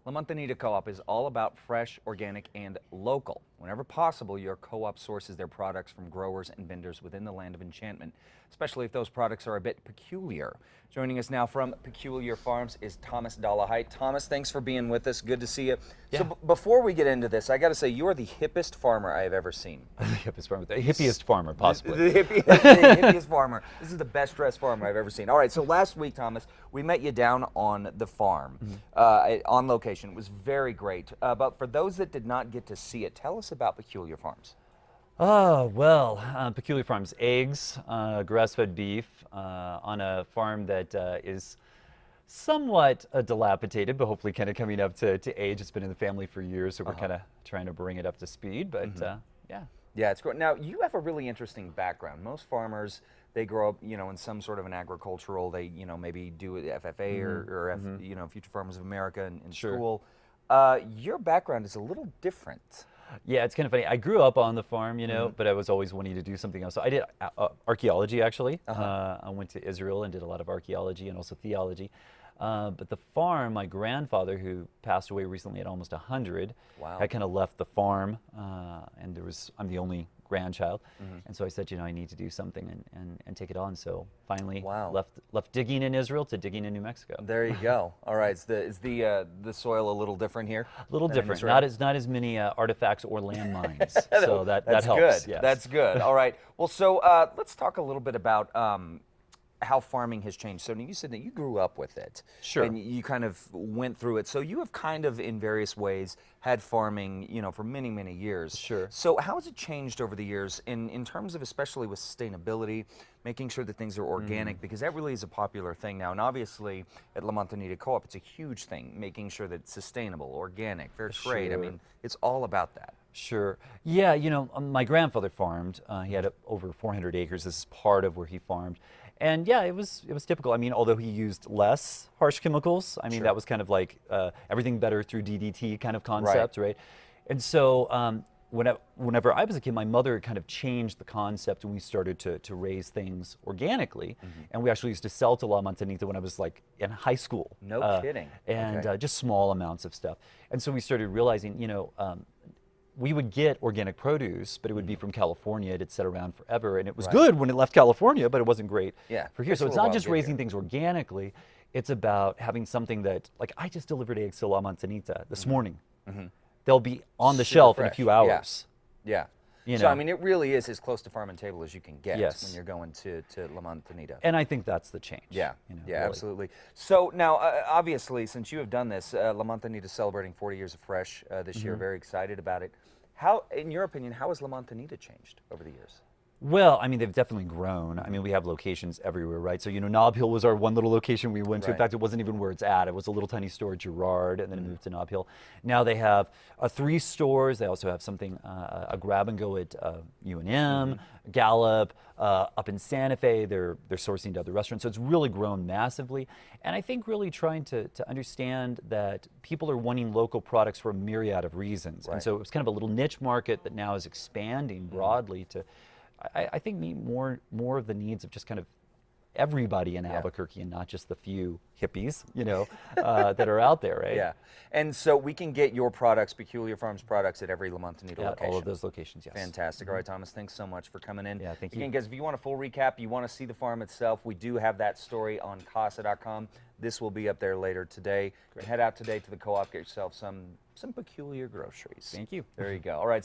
La Montanita Co-op is all about fresh, organic, and local. Whenever possible, your co-op sources their products from growers and vendors within the land of enchantment, especially if those products are a bit peculiar. Joining us now from Peculiar Farms is Thomas Dollahite. Thomas, thanks for being with us. Good to see you. Yeah. So before we get into this, I got to say, you are the hippest farmer I have ever seen. The hippiest farmer, possibly. The hippiest farmer. This is the best dressed farmer I've ever seen. All right, so last week, Thomas, we met you down on the farm, on location. It was very great. But for those that did not get to see it, tell us about Peculiar Farms. Oh, well, Peculiar Farms, eggs, grass-fed beef on a farm that is somewhat dilapidated, but hopefully kind of coming up to age. It's been in the family for years, so we're kind of trying to bring it up to speed, but yeah. Yeah, it's great. Now, you have a really interesting background. Most farmers, they grow up, in some sort of an agricultural, they, maybe do FFA or Future Farmers of America in Sure. school. Your background is a little different. Yeah, it's kind of funny. I grew up on the farm, but I was always wanting to do something else. So I did archaeology, actually. I went to Israel and did a lot of archaeology and also theology. But the farm, my grandfather, who passed away recently at almost 100, Wow. had kind of left the farm, and I'm the only grandchild, and so I said, I need to do something and take it on. So finally, Wow. left digging in Israel to digging in New Mexico. There you go. All right, is the soil a little different here? A little than in different, Israel? not as many artifacts or landmines. So that That's helps. good. Yes. That's good. All right. Well, so let's talk a little bit about how farming has changed. So you said that you grew up with it. Sure. And you kind of went through it. So you have kind of, in various ways, had farming, for many, many years. Sure. So how has it changed over the years in terms of, especially with sustainability, making sure that things are organic, because that really is a popular thing now. And obviously, at La Montanita Co-op, it's a huge thing, making sure that it's sustainable, organic, fair trade. I Sure. mean, it's all about that. Sure. Yeah, my grandfather farmed. He had over 400 acres. This is part of where he farmed. And yeah, it was typical. I mean, although he used less harsh chemicals, I mean, Sure. that was kind of like everything better through DDT kind of concept, right? And so whenever I was a kid, my mother kind of changed the concept and we started to raise things organically. And we actually used to sell to La Montanita when I was like in high school. No kidding. And Okay. just small amounts of stuff. And so we started realizing, we would get organic produce, but it would be from California. It'd sit around forever, and it was good when it left California, but it wasn't great Yeah, for here. takes So a it's little not while just to get raising here. things organically; it's about having something that, like, I just delivered eggs to La Montanita this morning. They'll be on the Super shelf in a fresh. few Yeah. hours. Yeah. You So, I know. mean, it really is as close to farm and table as you can get Yes. when you're going to La Montanita. And I think that's the change. Yeah, yeah, yeah, really. absolutely. So now, obviously, since you have done this, La Montanita is celebrating 40 years of fresh this year. Very excited about it. How, in your opinion, how has La Montanita changed over the years? Well, I mean, they've definitely grown. I mean, we have locations everywhere, right? So, Nob Hill was our one little location we went to. In Right. fact, it wasn't even where it's at. It was a little tiny store at Girard, and then it moved to Nob Hill. Now they have 3 stores. They also have something, a grab and go at UNM, Gallup, up in Santa Fe. They're sourcing to other restaurants. So it's really grown massively. And I think really trying to understand that people are wanting local products for a myriad of reasons. Right. And so it was kind of a little niche market that now is expanding broadly to, I think, meet more of the needs of just kind of everybody in Albuquerque and not just the few hippies, that are out there, right? Yeah. And so we can get your products, Peculiar Farms products, at every La Montanita At location. all of those locations, yes. Fantastic. All right, Thomas, thanks so much for coming in. Yeah, thank you. Again, guys, if you want a full recap, you want to see the farm itself, we do have that story on casa.com. This will be up there later today. Head out today to the co-op, get yourself some peculiar groceries. Thank you. There you go. All right.